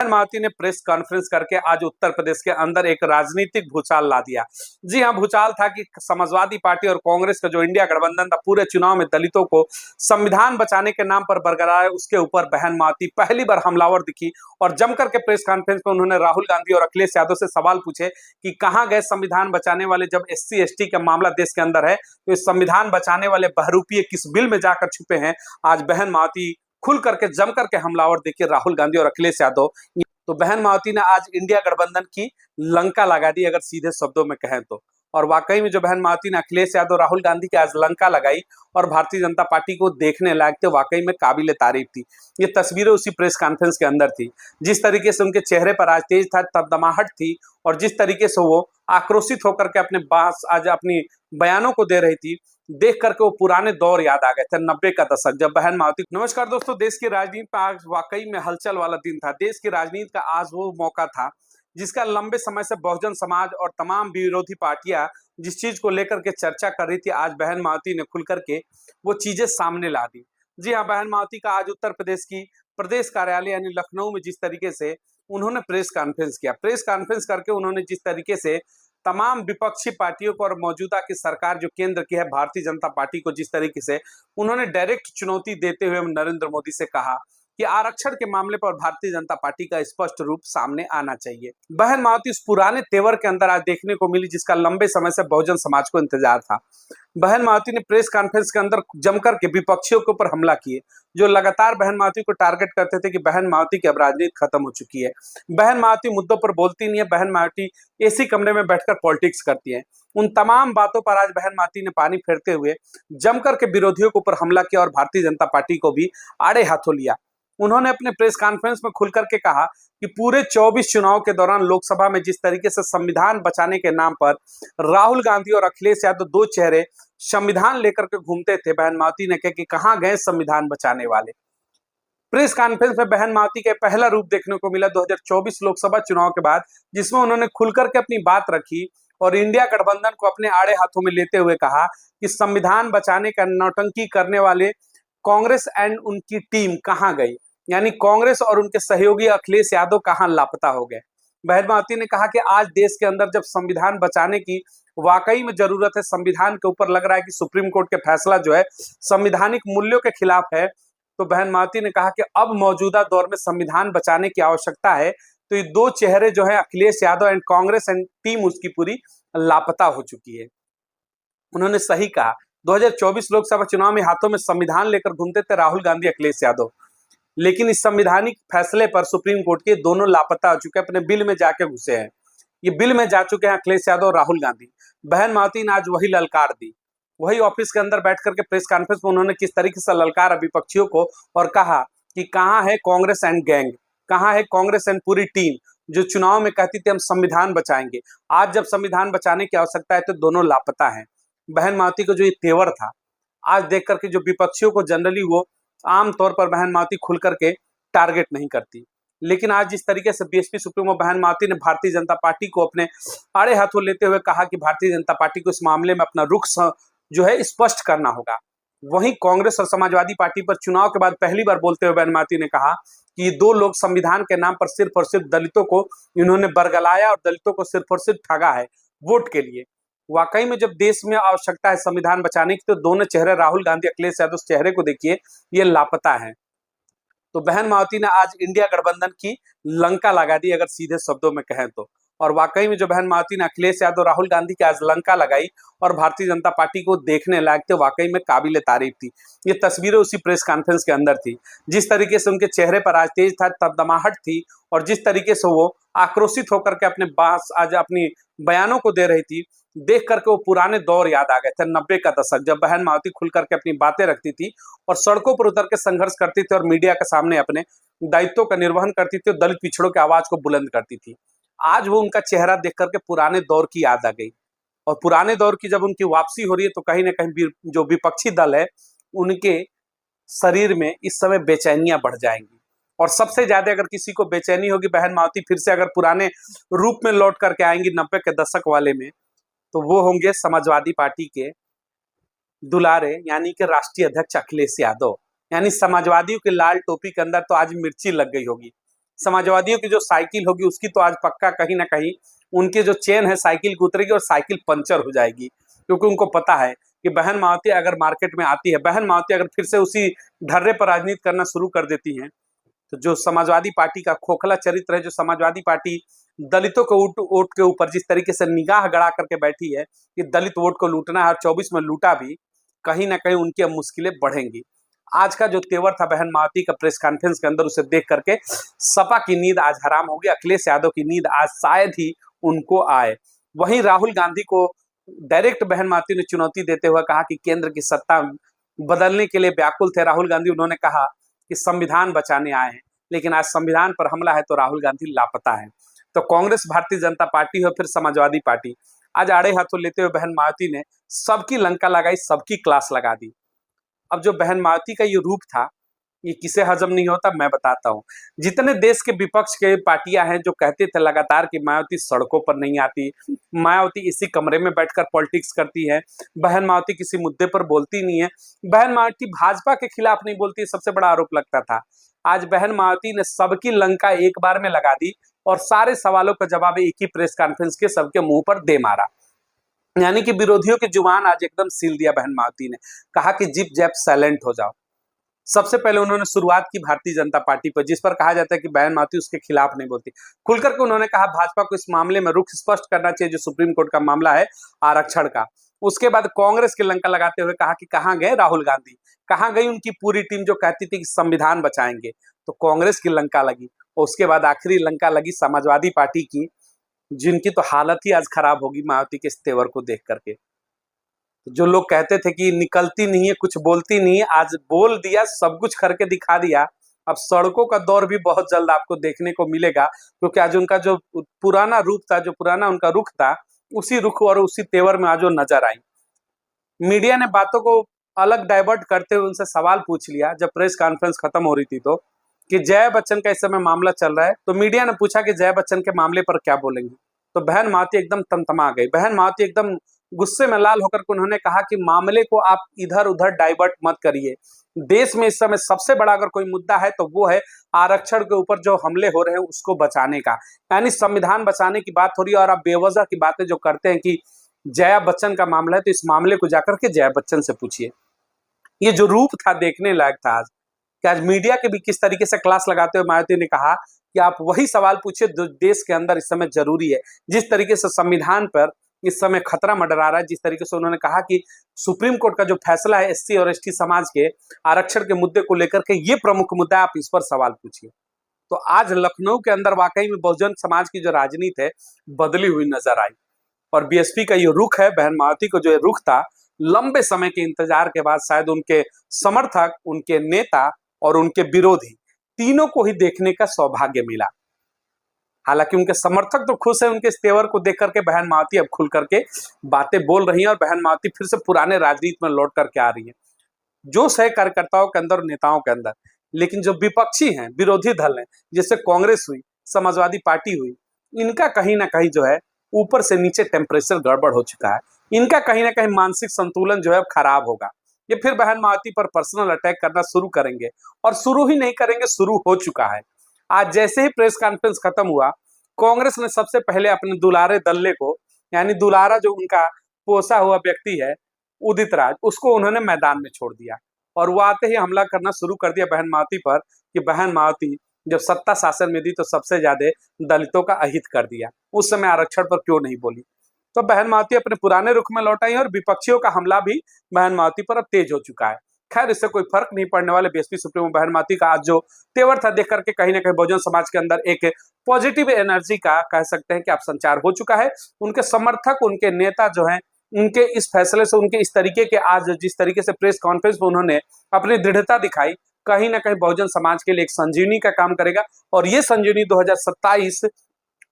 बहन मायावती ने press conference करके आज उत्तर प्रदेश के अंदर एक राजनीतिक भूचाल ला दिया। जी हां, भूचाल था कि समाजवादी पार्टी और कांग्रेस का जो इंडिया गठबंधन था, पूरे चुनाव में दलितों को संविधान बचाने के नाम पर बरगलाए, उसके ऊपर बहन मायावती पहली बार हमलावर दिखी और जमकर के प्रेस कॉन्फ्रेंस में उन्होंने राहुल गांधी और अखिलेश यादव से सवाल पूछे कि कहां गए संविधान बचाने वाले। जब SC ST का मामला देश के अंदर है तो इस संविधान बचाने वाले बहरूपीय किस बिल में जाकर छुपे हैं। आज बहन मायावती खुल करके जम करके हमलावर देखिए राहुल गांधी और अखिलेश यादव। तो बहन मायावती ने आज इंडिया गठबंधन की लंका लगा दी, अगर सीधे शब्दों में कहें तो। और वाकई में जो बहन मायावती ने अखिलेश यादव राहुल गांधी की आज लंका लगाई और भारतीय जनता पार्टी को देखने लायक थे, वाकई में काबिले तारीफ थी। ये तस्वीरें उसी प्रेस कॉन्फ्रेंस के अंदर थी। जिस तरीके से उनके चेहरे पर आज तेज था, तमतमाहट थी, और जिस तरीके से वो आक्रोशित होकर के अपने आज अपनी बयानों को दे रही थी, देख करके वो पुराने दौर याद आ गए थे, 90 का दशक, जब बहन मायावती। नमस्कार दोस्तों, देश की राजनीति में आज वाकई में हलचल वाला दिन था। देश की राजनीति का आज वो मौका था जिसका लंबे समय से बहुजन समाज और तमाम विरोधी पार्टियां जिस चीज को लेकर के चर्चा कर रही थी, आज बहन मायावती ने खुल करके वो चीजें सामने ला दी। जी हाँ, बहन मायावती का आज उत्तर प्रदेश की प्रदेश कार्यालय यानी लखनऊ में जिस तरीके से उन्होंने प्रेस कॉन्फ्रेंस किया, प्रेस कॉन्फ्रेंस करके उन्होंने जिस तरीके से तमाम विपक्षी पार्टियों को और मौजूदा की सरकार जो केंद्र की है भारतीय जनता पार्टी को, जिस तरीके से उन्होंने डायरेक्ट चुनौती देते हुए नरेंद्र मोदी से कहा कि आरक्षण के मामले पर भारतीय जनता पार्टी का स्पष्ट रूप सामने आना चाहिए। बहन मायावती उस पुराने तेवर के अंदर आज देखने को मिली जिसका लंबे समय से बहुजन समाज को इंतजार था। बहन मायावती ने प्रेस कॉन्फ्रेंस के अंदर जमकर के विपक्षियों के ऊपर हमला किए, जो लगातार बहन मायावती को टारगेट करते थे कि बहन मायावती की अब राजनीति खत्म हो चुकी है, बहन मायावती मुद्दों पर बोलती नहीं है, बहन मायावती एसी कमरे में बैठकर पॉलिटिक्स करती है। उन तमाम बातों पर आज बहन मायावती ने पानी फेरते हुए जमकर के विरोधियों के ऊपर हमला किया और भारतीय जनता पार्टी को भी आड़े हाथों लिया। उन्होंने अपने प्रेस कॉन्फ्रेंस में खुल करके कहा कि पूरे 24 चुनाव के दौरान लोकसभा में जिस तरीके से संविधान बचाने के नाम पर राहुल गांधी और अखिलेश यादव दो चेहरे संविधान लेकर के घूमते थे, बहन मायावती ने कहा कि कहां गए संविधान बचाने वाले। प्रेस कॉन्फ्रेंस में बहन मायावती का पहला रूप देखने को मिला 2024 लोकसभा चुनाव के बाद, जिसमें उन्होंने खुलकर के अपनी बात रखी और इंडिया गठबंधन को अपने आड़े हाथों में लेते हुए कहा कि संविधान बचाने का नौटंकी करने वाले कांग्रेस एंड उनकी टीम कहां गई, यानी कांग्रेस और उनके सहयोगी अखिलेश यादव कहां लापता हो गए। बहन मायावती ने कहा कि आज देश के अंदर जब संविधान बचाने की वाकई में जरूरत है, संविधान के ऊपर लग रहा है कि सुप्रीम कोर्ट के फैसला जो है संवैधानिक मूल्यों के खिलाफ है, तो बहन मायावती ने कहा कि अब मौजूदा दौर में संविधान बचाने की आवश्यकता है। तो ये दो चेहरे जो है Akhilesh Yadav and Congress and team उसकी पूरी लापता हो चुकी है। उन्होंने सही कहा, 2024 लोकसभा चुनाव में हाथों में संविधान लेकर घूमते थे राहुल गांधी अखिलेश यादव, लेकिन इस संवैधानिक फैसले पर सुप्रीम कोर्ट के दोनों लापता हो चुके हैं, अपने बिल में जाके घुसे हैं। ये बिल में जा चुके हैं अखिलेश यादव और राहुल गांधी। बहन मायावती ने आज वही ललकार दी, वही ऑफिस के अंदर बैठ करके प्रेस कॉन्फ्रेंस में उन्होंने किस तरीके से ललकारा विपक्षियों को और कहा कि कहां है कांग्रेस एंड गैंग, कहां है कांग्रेस एंड पूरी टीम जो चुनाव में कहती थी हम संविधान बचाएंगे। आज जब संविधान बचाने की आवश्यकता है तो दोनों लापता है। बहन मायावती को जो ये तेवर था, आज देख करके जो विपक्षियों को जनरली वो आमतौर पर बहन मायावती खुल करके टारगेट नहीं करती, लेकिन आज जिस तरीके से बीएसपी सुप्रीमो बहन मायावती ने भारतीय जनता पार्टी को अपने आड़े हाथों लेते हुए कहा कि भारतीय जनता पार्टी को इस मामले में अपना रुख जो है स्पष्ट करना होगा। वहीं कांग्रेस और समाजवादी पार्टी पर चुनाव के बाद पहली बार बोलते हुए बहन मायावती ने कहा कि ये दो लोग संविधान के नाम पर सिर्फ और सिर्फ दलितों को इन्होंने बरगलाया और दलितों को सिर्फ और सिर्फ ठगा है वोट के लिए। वाकई में जब देश में आवश्यकता है संविधान बचाने की, तो दोनों चेहरे राहुल गांधी अखिलेश यादव, उस चेहरे को देखिए, ये लापता है। तो बहन मायावती ने आज इंडिया गठबंधन की लंका लगा दी, अगर सीधे शब्दों में कहें तो। और वाकई में जो बहन मायावती ने अखिलेश यादव राहुल गांधी की आज लंका लगाई और भारतीय जनता पार्टी को देखने लायक थे, वाकई में काबिले तारीफ थी। ये तस्वीरें उसी प्रेस कॉन्फ्रेंस के अंदर थी। जिस तरीके से उनके चेहरे पर आज तेज था, तमतमाहट थी, और जिस तरीके से वो आक्रोशित होकर के अपने आज अपनी बयानों को दे रही थी, देख करके वो पुराने दौर याद आ गए थे, 90 का दशक, जब बहन मायावती खुल करके अपनी बातें रखती थी और सड़कों पर उतर के संघर्ष करती थी और मीडिया के सामने अपने दायित्वों का निर्वहन करती थी और दलित पिछड़ों की आवाज को बुलंद करती थी। आज वो उनका चेहरा देख करके पुराने दौर की याद आ गई, और पुराने दौर की जब उनकी वापसी हो रही है तो कहीं ना कहीं जो विपक्षी दल है उनके शरीर में इस समय बेचैनियां बढ़ जाएंगी। और सबसे ज्यादा अगर किसी को बेचैनी होगी, बहन मायावती फिर से अगर पुराने रूप में लौट करके आएंगी 90 के दशक वाले में, तो वो होंगे समाजवादी पार्टी के दुलारे यानी कि राष्ट्रीय अध्यक्ष अखिलेश यादव। यानी समाजवादियों के लाल टोपी के अंदर तो आज मिर्ची लग गई होगी। समाजवादियों की जो साइकिल होगी उसकी तो आज पक्का कहीं ना कहीं उनके जो चेन है साइकिल की उतरेगी और साइकिल पंचर हो जाएगी, क्योंकि उनको पता है कि बहन मायावती अगर मार्केट में आती है, बहन मायावती अगर फिर से उसी ढर्रे पर राजनीति करना शुरू कर देती है, तो जो समाजवादी पार्टी का खोखला चरित्र है, जो समाजवादी पार्टी दलितों को वोट के ऊपर जिस तरीके से निगाह गड़ा करके बैठी है कि दलित वोट को लूटना है, और 24 में लूटा भी, कहीं ना कहीं उनकी अब मुश्किलें बढ़ेंगी। आज का जो तेवर था बहन मायावती का प्रेस कॉन्फ्रेंस के अंदर, उसे देख करके सपा की नींद आज हराम होगी, अखिलेश यादव की नींद आज शायद ही उनको आए। वहीं राहुल गांधी को डायरेक्ट बहन मायावती ने चुनौती देते हुए कहा कि केंद्र की सत्ता बदलने के लिए व्याकुल थे राहुल गांधी। उन्होंने कहा कि संविधान बचाने आए हैं, लेकिन आज संविधान पर हमला है तो राहुल गांधी लापता है। तो कांग्रेस, भारतीय जनता पार्टी हो फिर समाजवादी पार्टी, आज आड़े हाथों लेते हुए बहन मायावती ने सबकी लंका लगाई, सबकी क्लास लगा दी। अब जो बहन मायावती का ये रूप था, ये किसे हजम नहीं होता, मैं बताता हूँ। जितने देश के विपक्ष के पार्टियां हैं जो कहते थे लगातार कि मायावती सड़कों पर नहीं आती, मायावती इसी कमरे में बैठकर पॉलिटिक्स करती है, बहन मायावती किसी मुद्दे पर बोलती नहीं है, बहन मायावती भाजपा के खिलाफ नहीं बोलती, सबसे बड़ा आरोप लगता था। आज बहन मायावती ने सबकी लंका एक बार में लगा दी और सारे सवालों का जवाब एक ही प्रेस कॉन्फ्रेंस के सबके मुंह पर दे मारा। यानी कि विरोधियों की जुबान आज एकदम सील दिया बहन मायावती ने। कहा कि जिप जैप साइलेंट हो जाओ। सबसे पहले उन्होंने शुरुआत की भारतीय जनता पार्टी पर, जिस पर कहा जाता है कि बहन मायावती उसके खिलाफ नहीं बोलती। खुलकर के उन्होंने कहा भाजपा को इस मामले में रुख स्पष्ट करना चाहिए जो सुप्रीम कोर्ट का मामला है आरक्षण का। उसके बाद कांग्रेस की लंका लगाते हुए कहा कि कहां गए राहुल गांधी, कहां गई उनकी पूरी टीम जो कहती थी कि संविधान बचाएंगे। तो कांग्रेस की लंका लगी और उसके बाद आखिरी लंका लगी समाजवादी पार्टी की, जिनकी तो हालत ही आज खराब होगी मायावती के इस तेवर को देख करके। जो लोग कहते थे कि निकलती नहीं है, कुछ बोलती नहीं है, आज बोल दिया, सब कुछ करके दिखा दिया। अब सड़कों का दौर भी बहुत जल्द आपको देखने को मिलेगा, क्योंकि आज उनका जो पुराना रूप था, जो पुराना उनका रुख था, उसी रुख और उसी तेवर में आज वो नजर आई। मीडिया ने बातों को अलग डाइवर्ट करते हुए उनसे सवाल पूछ लिया जब प्रेस कॉन्फ्रेंस खत्म हो रही थी, तो कि जया बच्चन का इस समय मामला चल रहा है। तो मीडिया ने पूछा कि जया बच्चन के मामले पर क्या बोलेंगे। तो बहन मायावती एकदम तमतमा गई। बहन मायावती एकदम गुस्से में लाल होकर के उन्होंने कहा कि मामले को आप इधर उधर डाइवर्ट मत करिए। देश में इस समय सबसे बड़ा अगर कोई मुद्दा है तो वो है आरक्षण के ऊपर जो हमले हो रहे हैं उसको बचाने का, यानी संविधान बचाने की बात हो रही है। और आप बेवजह की बातें जो करते हैं कि जया बच्चन का मामला है, तो इस मामले को जाकर के जया बच्चन से पूछिए। ये जो रूप था देखने लायक था आज, कि आज मीडिया के भी किस तरीके से क्लास लगाते हुए मायावती ने कहा कि आप वही सवाल पूछिए जो देश के अंदर इस समय जरूरी है। जिस तरीके से संविधान पर इस समय खतरा मंडरा रहा है, जिस तरीके से उन्होंने कहा कि सुप्रीम कोर्ट का जो फैसला है एससी और एसटी समाज के आरक्षण के मुद्दे को लेकर के, ये प्रमुख मुद्दा है, आप इस पर सवाल पूछिए। तो आज लखनऊ के अंदर वाकई में बहुजन समाज की जो राजनीति है बदली हुई नजर आई। और बीएसपी का ये रुख है, बहन मायावती को जो रुख था, लंबे समय के इंतजार के बाद शायद उनके समर्थक, उनके नेता और उनके विरोधी तीनों को ही देखने का सौभाग्य मिला। हालांकि उनके समर्थक तो खुश है उनके इस तेवर को देख करके। बहन मायावती अब खुल करके बातें बोल रही हैं और बहन मायावती फिर से पुराने राजनीति में लौट करके आ रही है, जोश है कार्यकर्ताओं के अंदर, नेताओं के अंदर। लेकिन जो विपक्षी हैं, विरोधी दल हैं, जैसे कांग्रेस हुई, समाजवादी पार्टी हुई, इनका कहीं ना कहीं जो है ऊपर से नीचे टेम्परेचर गड़बड़ हो चुका है। इनका कहीं ना कहीं मानसिक संतुलन जो है खराब होगा। ये फिर बहन मायावती पर पर्सनल अटैक करना शुरू करेंगे, और शुरू ही नहीं करेंगे, शुरू हो चुका है। आज जैसे ही प्रेस कॉन्फ्रेंस खत्म हुआ, कांग्रेस ने सबसे पहले अपने दुलारे दल्ले को, यानी दुलारा जो उनका पोसा हुआ व्यक्ति है उदित राज, उसको उन्होंने मैदान में छोड़ दिया और वो आते ही हमला करना शुरू कर दिया बहन मायावती पर कि बहन मायावती जब सत्ता शासन में थी तो सबसे ज्यादा दलितों का अहित कर दिया, उस समय आरक्षण पर क्यों नहीं बोली। तो बहन मायावती अपने पुराने रुख में लौट आई और विपक्षियों का हमला भी बहन मायावती पर अब तेज हो चुका है। खैर, इससे कोई फर्क नहीं पड़ने वाले। बीएसपी सुप्रीमो बहन मायावती का आज जो तेवर था देख करके कहीं ना कहीं बहुजन समाज के अंदर एक पॉजिटिव एनर्जी का कह सकते हैं कि आप संचार हो चुका है। उनके समर्थक, उनके नेता जो हैं, उनके इस फैसले से, उनके इस तरीके के आज जिस तरीके से प्रेस कॉन्फ्रेंस में उन्होंने अपनी दृढ़ता दिखाई, कहीं ना कहीं बहुजन समाज के लिए एक संजीवनी का काम करेगा। और ये संजीवनी 2027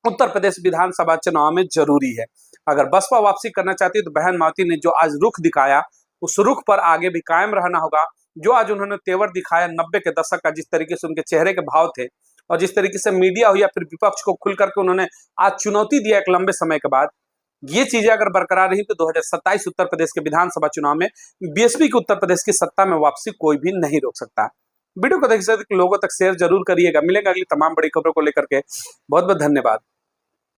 उत्तर प्रदेश विधानसभा चुनाव में जरूरी है। अगर बसपा वापसी करना चाहती है तो बहन मायावती ने जो आज रुख दिखाया, उस रुख पर आगे भी कायम रहना होगा। जो आज उन्होंने तेवर दिखाया 90 के दशक का, जिस तरीके से उनके चेहरे के भाव थे और जिस तरीके से मीडिया हो या फिर विपक्ष को खुल करके उन्होंने आज चुनौती दिया एक लंबे समय के बाद, ये चीजें अगर बरकरार रही तो 2027 उत्तर प्रदेश के विधानसभा चुनाव में बीएसपी की उत्तर प्रदेश की सत्ता में वापसी कोई भी नहीं रोक सकता। वीडियो को देख सकते लोगों तक शेयर जरूर करिएगा। मिलेंगे अगली तमाम बड़ी खबरों को लेकर के। बहुत बहुत धन्यवाद।